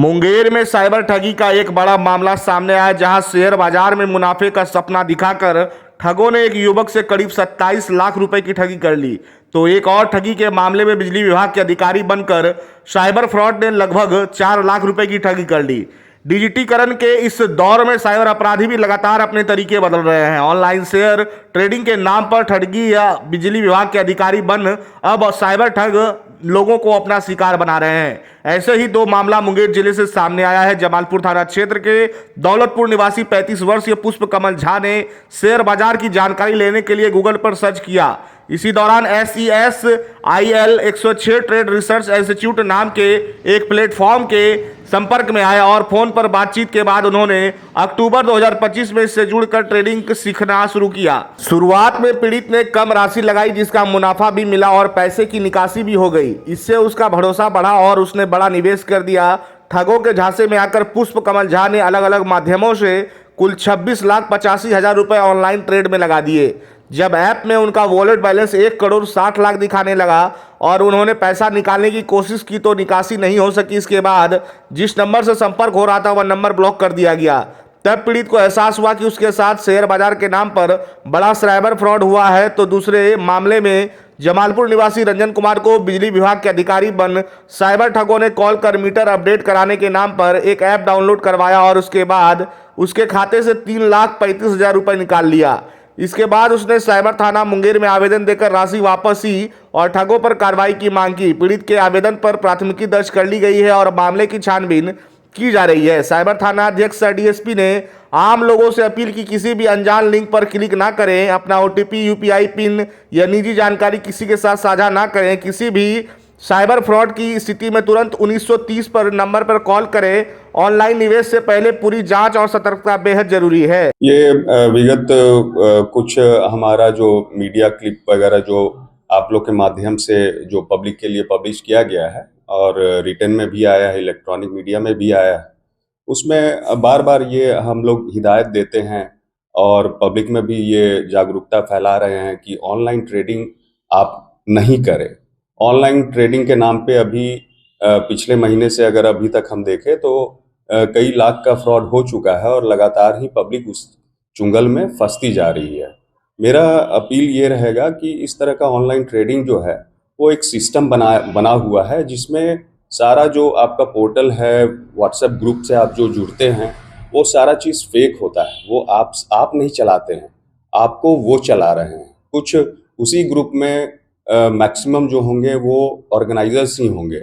मुंगेर में साइबर ठगी का एक बड़ा मामला सामने आया, जहां शेयर बाजार में मुनाफे का सपना दिखाकर ठगों ने एक युवक से करीब 27 लाख रुपए की ठगी कर ली। तो एक और ठगी के मामले में बिजली विभाग के अधिकारी बनकर साइबर फ्रॉड ने लगभग 4 लाख रुपए की ठगी कर ली। डिजिटीकरण के इस दौर में साइबर अपराधी भी लगातार अपने तरीके बदल रहे हैं। ऑनलाइन शेयर ट्रेडिंग के नाम पर ठगी या बिजली विभाग के अधिकारी बन अब साइबर ठग लोगों को अपना शिकार बना रहे हैं। ऐसे ही दो मामला मुंगेर जिले से सामने आया है। जमालपुर थाना क्षेत्र के दौलतपुर निवासी 35 वर्षीय पुष्प कमल झा ने शेयर बाजार की जानकारी लेने के लिए गूगल पर सर्च किया। इसी दौरान SESIL 106 ट्रेड रिसर्च इंस्टीट्यूट नाम के एक प्लेटफॉर्म के संपर्क में आया और फोन पर बातचीत के बाद उन्होंने अक्टूबर 2025 में इससे जुड़कर ट्रेडिंग सीखना शुरू किया। शुरुआत में पीड़ित ने कम राशि लगाई, जिसका मुनाफा भी मिला और पैसे की निकासी भी हो गई। इससे उसका भरोसा बढ़ा और उसने बड़ा निवेश कर दिया। ठगों के झांसे में आकर पुष्प कमल झा ने अलग अलग माध्यमों से कुल 26,85,000 रुपए ऑनलाइन ट्रेड में लगा दिए। जब ऐप में उनका वॉलेट बैलेंस 1,60,00,000 दिखाने लगा और उन्होंने पैसा निकालने की कोशिश की तो निकासी नहीं हो सकी। इसके बाद जिस नंबर से संपर्क हो रहा था वह नंबर ब्लॉक कर दिया गया। तब पीड़ित को एहसास हुआ कि उसके साथ शेयर बाजार के नाम पर बड़ा साइबर फ्रॉड हुआ है। तो दूसरे मामले में जमालपुर निवासी रंजन कुमार को बिजली विभाग के अधिकारी बन साइबर ठगों ने कॉल कर मीटर अपडेट कराने के नाम पर एक ऐप डाउनलोड करवाया और उसके बाद उसके खाते से 3,35,000 रुपये निकाल लिया। इसके बाद उसने साइबर थाना मुंगेर में आवेदन देकर राशि वापसी और ठगों पर कार्रवाई की मांग की। पीड़ित के आवेदन पर प्राथमिकी दर्ज कर ली गई है और मामले की छानबीन की जा रही है। साइबर थाना अध्यक्ष DSP ने आम लोगों से अपील की, किसी भी अनजान लिंक पर क्लिक ना करें, अपना OTP UPI पिन या निजी जानकारी किसी के साथ साझा ना करें। किसी भी साइबर फ्रॉड की स्थिति में तुरंत 1930 पर नंबर पर कॉल करें। ऑनलाइन निवेश से पहले पूरी जांच और सतर्कता बेहद जरूरी है। ये विगत कुछ हमारा जो मीडिया क्लिप वगैरह जो आप लोग के माध्यम से जो पब्लिक के लिए पब्लिश किया गया है और रिटन में भी आया है, इलेक्ट्रॉनिक मीडिया में भी आया है, उसमें बार बार ये हम लोग हिदायत देते हैं और पब्लिक में भी ये जागरूकता फैला रहे हैं कि ऑनलाइन ट्रेडिंग आप नहीं करें। ऑनलाइन ट्रेडिंग के नाम पे अभी पिछले महीने से अगर अभी तक हम देखें तो कई लाख का फ्रॉड हो चुका है और लगातार ही पब्लिक उस चुंगल में फंसती जा रही है। मेरा अपील ये रहेगा कि इस तरह का ऑनलाइन ट्रेडिंग जो है वो एक सिस्टम बना हुआ है, जिसमें सारा जो आपका पोर्टल है, व्हाट्सएप ग्रुप से आप जो जुड़ते हैं, वो सारा चीज़ फेक होता है। वो आप नहीं चलाते हैं, आपको वो चला रहे हैं। कुछ उसी ग्रुप में मैक्सिमम जो होंगे वो ऑर्गेनाइजर्स ही होंगे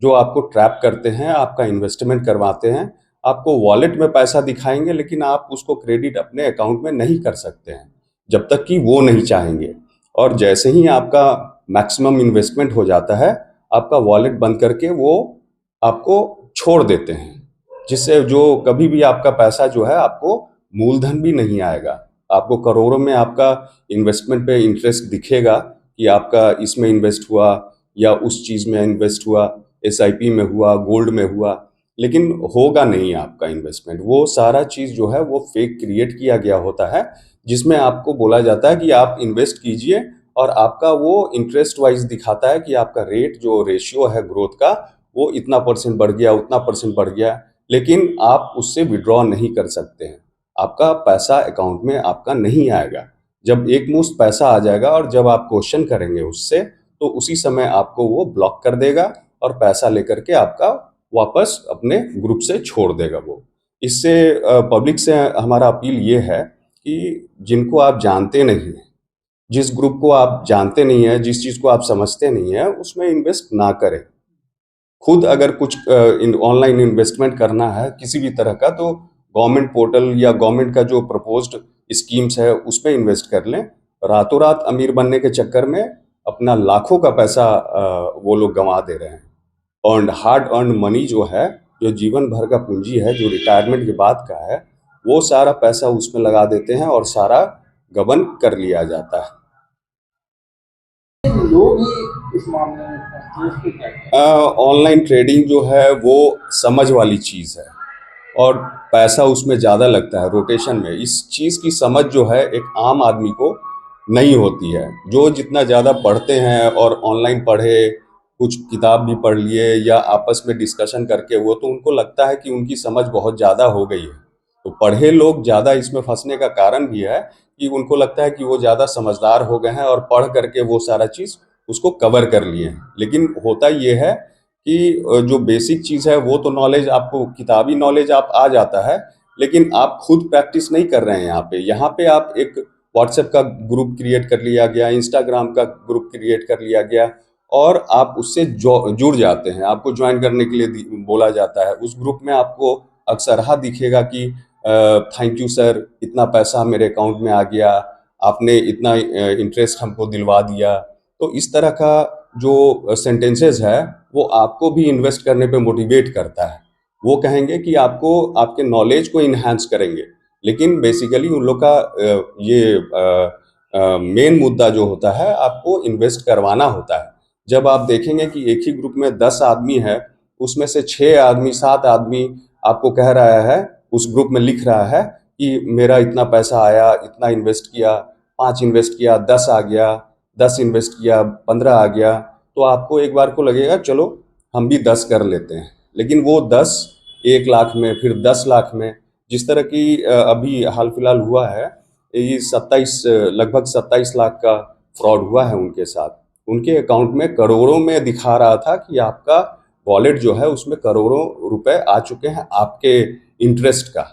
जो आपको ट्रैप करते हैं, आपका इन्वेस्टमेंट करवाते हैं, आपको वॉलेट में पैसा दिखाएंगे, लेकिन आप उसको क्रेडिट अपने अकाउंट में नहीं कर सकते हैं जब तक कि वो नहीं चाहेंगे। और जैसे ही आपका मैक्सिमम इन्वेस्टमेंट हो जाता है, आपका वॉलेट बंद करके वो आपको छोड़ देते हैं, जिससे जो कभी भी आपका पैसा जो है आपको मूलधन भी नहीं आएगा। आपको करोड़ों में आपका इन्वेस्टमेंट पे इंटरेस्ट दिखेगा कि आपका इसमें इन्वेस्ट हुआ या उस चीज़ में इन्वेस्ट हुआ, SIP में हुआ, गोल्ड में हुआ, लेकिन होगा नहीं आपका इन्वेस्टमेंट। वो सारा चीज़ जो है वो फेक क्रिएट किया गया होता है, जिसमें आपको बोला जाता है कि आप इन्वेस्ट कीजिए और आपका वो इंटरेस्ट वाइज दिखाता है कि आपका रेट जो रेशियो है ग्रोथ का वो इतना % बढ़ गया, उतना % बढ़ गया, लेकिन आप उससे विड्रॉ नहीं कर सकते हैं। आपका पैसा अकाउंट में आपका नहीं आएगा। जब एक मुश्त पैसा आ जाएगा और जब आप क्वेश्चन करेंगे उससे, तो उसी समय आपको वो ब्लॉक कर देगा और पैसा लेकर के आपका वापस अपने ग्रुप से छोड़ देगा वो। इससे पब्लिक से हमारा अपील ये है कि जिनको आप जानते नहीं हैं, जिस ग्रुप को आप जानते नहीं हैं, जिस चीज़ को आप समझते नहीं हैं, उसमें इन्वेस्ट ना करें। खुद अगर कुछ ऑनलाइन इन्वेस्टमेंट करना है किसी भी तरह का, तो गवर्नमेंट पोर्टल या गवर्नमेंट का जो प्रपोज्ड स्कीम्स है उस पर इन्वेस्ट कर लें। रातों रात अमीर बनने के चक्कर में अपना लाखों का पैसा वो लोग गंवा दे रहे हैं। और हार्ड अर्न मनी जो है, जो जीवन भर का पूंजी है, जो रिटायरमेंट के बाद का है, वो सारा पैसा उसमें लगा देते हैं और सारा गबन कर लिया जाता है। लोग ही इस मामले में फंसते हैं, इसको क्या कहते ऑनलाइन ट्रेडिंग जो है वो समझ वाली चीज़ है और पैसा उसमें ज़्यादा लगता है रोटेशन में। इस चीज़ की समझ जो है एक आम आदमी को नहीं होती है। जो जितना ज़्यादा पढ़ते हैं और ऑनलाइन पढ़े कुछ किताब भी पढ़ लिए या आपस में डिस्कशन करके वो, तो उनको लगता है कि उनकी समझ बहुत ज़्यादा हो गई है। तो पढ़े लोग ज़्यादा इसमें फंसने का कारण भी है कि उनको लगता है कि वो ज़्यादा समझदार हो गए हैं और पढ़ करके वो सारा चीज़ उसको कवर कर लिए हैं। लेकिन होता ये है कि जो बेसिक चीज़ है वो तो नॉलेज आपको, किताबी नॉलेज आप आ जाता है, लेकिन आप खुद प्रैक्टिस नहीं कर रहे हैं यहाँ पे। यहाँ पे आप एक व्हाट्सएप का ग्रुप क्रिएट कर लिया गया, इंस्टाग्राम का ग्रुप क्रिएट कर लिया गया और आप उससे जुड़ जाते हैं। आपको ज्वाइन करने के लिए बोला जाता है। उस ग्रुप में आपको अक्सरहा दिखेगा कि थैंक यू सर, इतना पैसा मेरे अकाउंट में आ गया, आपने इतना इंटरेस्ट हमको दिलवा दिया। तो इस तरह का जो सेंटेंसेस है वो आपको भी इन्वेस्ट करने पे मोटिवेट करता है। वो कहेंगे कि आपको, आपके नॉलेज को इन्हांस करेंगे, लेकिन बेसिकली उन लोग का ये मेन मुद्दा जो होता है, आपको इन्वेस्ट करवाना होता है। जब आप देखेंगे कि एक ही ग्रुप में 10 आदमी है, उसमें से 6 आदमी 7 आदमी आपको कह रहा है, उस ग्रुप में लिख रहा है कि मेरा इतना पैसा आया, इतना इन्वेस्ट किया, 5 इन्वेस्ट किया, 10 आ गया, 10 इन्वेस्ट किया, 15 आ गया, तो आपको एक बार को लगेगा चलो हम भी 10 कर लेते हैं। लेकिन वो 10 1 लाख में, फिर 10 लाख में, जिस तरह की अभी हाल फिलहाल हुआ है, ये 27 लगभग 27 लाख का फ्रॉड हुआ है उनके साथ। उनके अकाउंट में करोड़ों में दिखा रहा था कि आपका वॉलेट जो है उसमें करोड़ों रुपए आ चुके हैं आपके इंटरेस्ट का,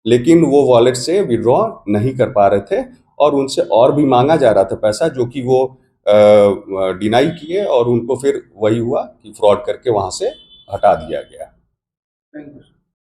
लेकिन वो वॉलेट से विड्रॉ नहीं कर पा रहे थे और उनसे और भी मांगा जा रहा था पैसा, जो कि वो डिनाई किए और उनको फिर वही हुआ कि फ्रॉड करके वहां से हटा दिया गया। Thank you.